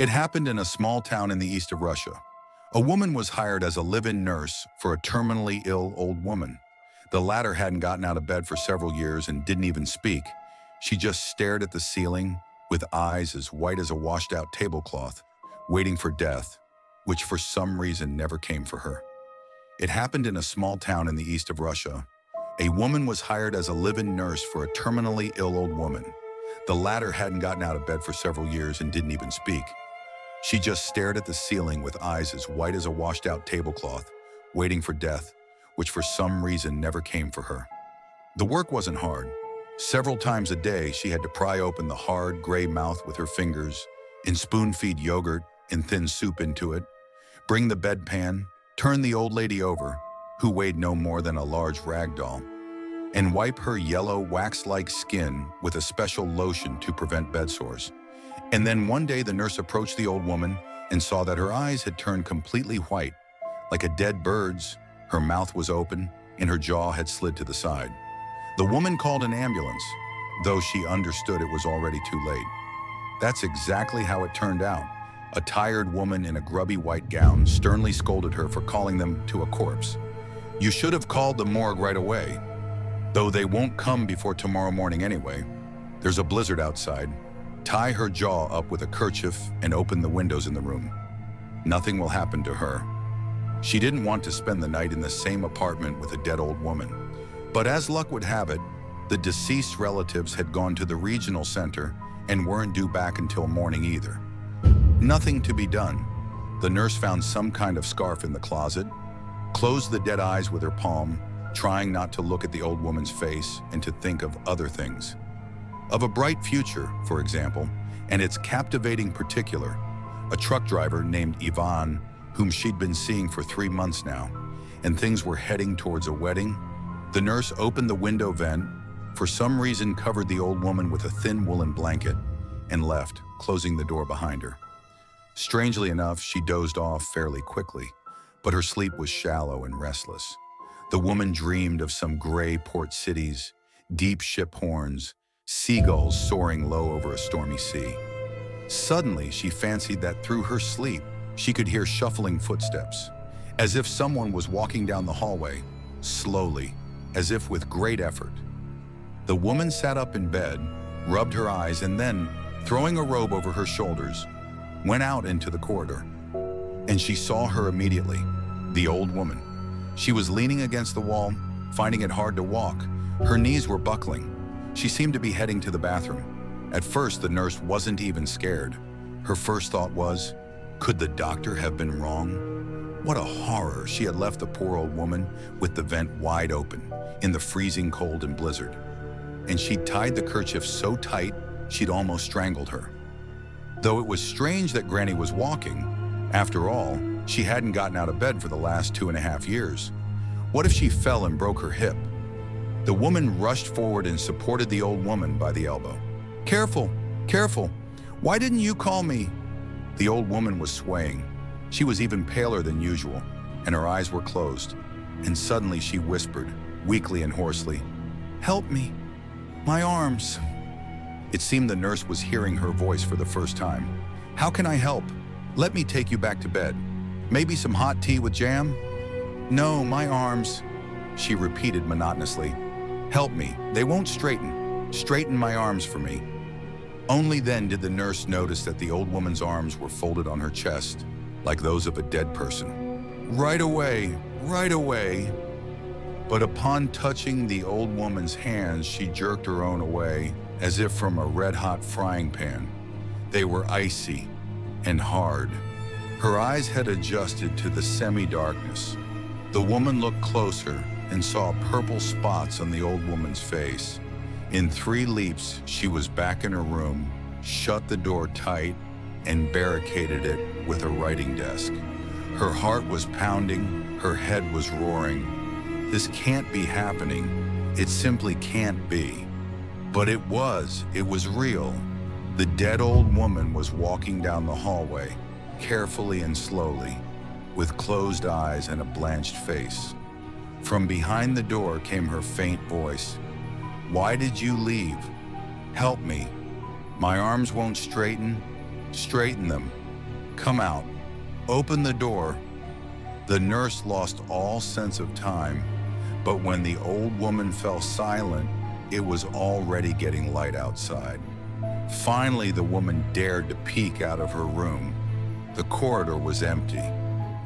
It happened in a small town in the east of Russia. A woman was hired as a live-in nurse for a terminally ill old woman. The latter hadn't gotten out of bed for several years and didn't even speak. She just stared at the ceiling with eyes as white as a washed-out tablecloth, waiting for death, which for some reason never came for her. It happened in a small town in the east of Russia. A woman was hired as a live-in nurse for a terminally ill old woman. The latter hadn't gotten out of bed for several years and didn't even speak. She just stared at the ceiling with eyes as white as a washed-out tablecloth, waiting for death, which for some reason never came for her. The work wasn't hard. Several times a day, she had to pry open the hard, gray mouth with her fingers, and spoon-feed yogurt and thin soup into it, bring the bedpan, turn the old lady over, who weighed no more than a large rag doll, and wipe her yellow, wax-like skin with a special lotion to prevent bed sores. And then one day the nurse approached the old woman and saw that her eyes had turned completely white. Like a dead bird's, her mouth was open and her jaw had slid to the side. The woman called an ambulance, though she understood it was already too late. That's exactly how it turned out. A tired woman in a grubby white gown sternly scolded her for calling them to a corpse. "You should have called the morgue right away, though they won't come before tomorrow morning anyway. There's a blizzard outside. Tie her jaw up with a kerchief and open the windows in the room. Nothing will happen to her." She didn't want to spend the night in the same apartment with a dead old woman. But as luck would have it, the deceased relatives had gone to the regional center and weren't due back until morning either. Nothing to be done. The nurse found some kind of scarf in the closet, closed the dead eyes with her palm, trying not to look at the old woman's face and to think of other things. Of a bright future, for example, and its captivating particular, a truck driver named Ivan, whom she'd been seeing for 3 months now, and things were heading towards a wedding. The nurse opened the window vent, for some reason covered the old woman with a thin woolen blanket, and left, closing the door behind her. Strangely enough, she dozed off fairly quickly, but her sleep was shallow and restless. The woman dreamed of some gray port cities, deep ship horns, seagulls soaring low over a stormy sea. Suddenly, she fancied that through her sleep, she could hear shuffling footsteps, as if someone was walking down the hallway, slowly, as if with great effort. The woman sat up in bed, rubbed her eyes, and then, throwing a robe over her shoulders, went out into the corridor. And she saw her immediately, the old woman. She was leaning against the wall, finding it hard to walk. Her knees were buckling. She seemed to be heading to the bathroom. At first, the nurse wasn't even scared. Her first thought was, could the doctor have been wrong? What a horror. She had left the poor old woman with the vent wide open, in the freezing cold and blizzard. And she'd tied the kerchief so tight, she'd almost strangled her. Though it was strange that Granny was walking. After all, she hadn't gotten out of bed for the last 2.5 years. What if she fell and broke her hip? The woman rushed forward and supported the old woman by the elbow. "Careful, careful. Why didn't you call me?" The old woman was swaying. She was even paler than usual, and her eyes were closed. And suddenly she whispered, weakly and hoarsely, "Help me. My arms." It seemed the nurse was hearing her voice for the first time. "How can I help? Let me take you back to bed. Maybe some hot tea with jam?" "No, my arms," she repeated monotonously. "Help me. They won't straighten. Straighten my arms for me." Only then did the nurse notice that the old woman's arms were folded on her chest, like those of a dead person. "Right away, right away." But upon touching the old woman's hands, she jerked her own away, as if from a red-hot frying pan. They were icy and hard. Her eyes had adjusted to the semi-darkness. The woman looked closer and saw purple spots on the old woman's face. In 3 leaps, she was back in her room, shut the door tight, and barricaded it with a writing desk. Her heart was pounding, her head was roaring. This can't be happening. It simply can't be. But it was real. The dead old woman was walking down the hallway, carefully and slowly, with closed eyes and a blanched face. From behind the door came her faint voice. "Why did you leave? Help me. My arms won't straighten. Straighten them." Come out. Open the door." The nurse lost all sense of time, but when the old woman fell silent, it was already getting light outside. Finally, the woman dared to peek out of her room. The corridor was empty.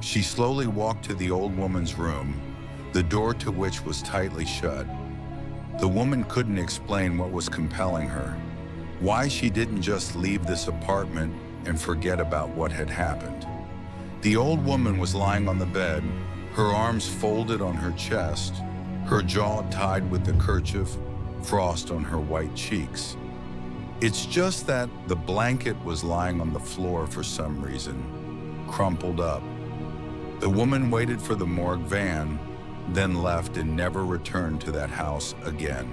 She slowly walked to the old woman's room, the door to which was tightly shut. The woman couldn't explain what was compelling her, why she didn't just leave this apartment and forget about what had happened. The old woman was lying on the bed, her arms folded on her chest, her jaw tied with a kerchief, frost on her white cheeks. It's just that the blanket was lying on the floor for some reason, crumpled up. The woman waited for the morgue van, then left and never returned to that house again.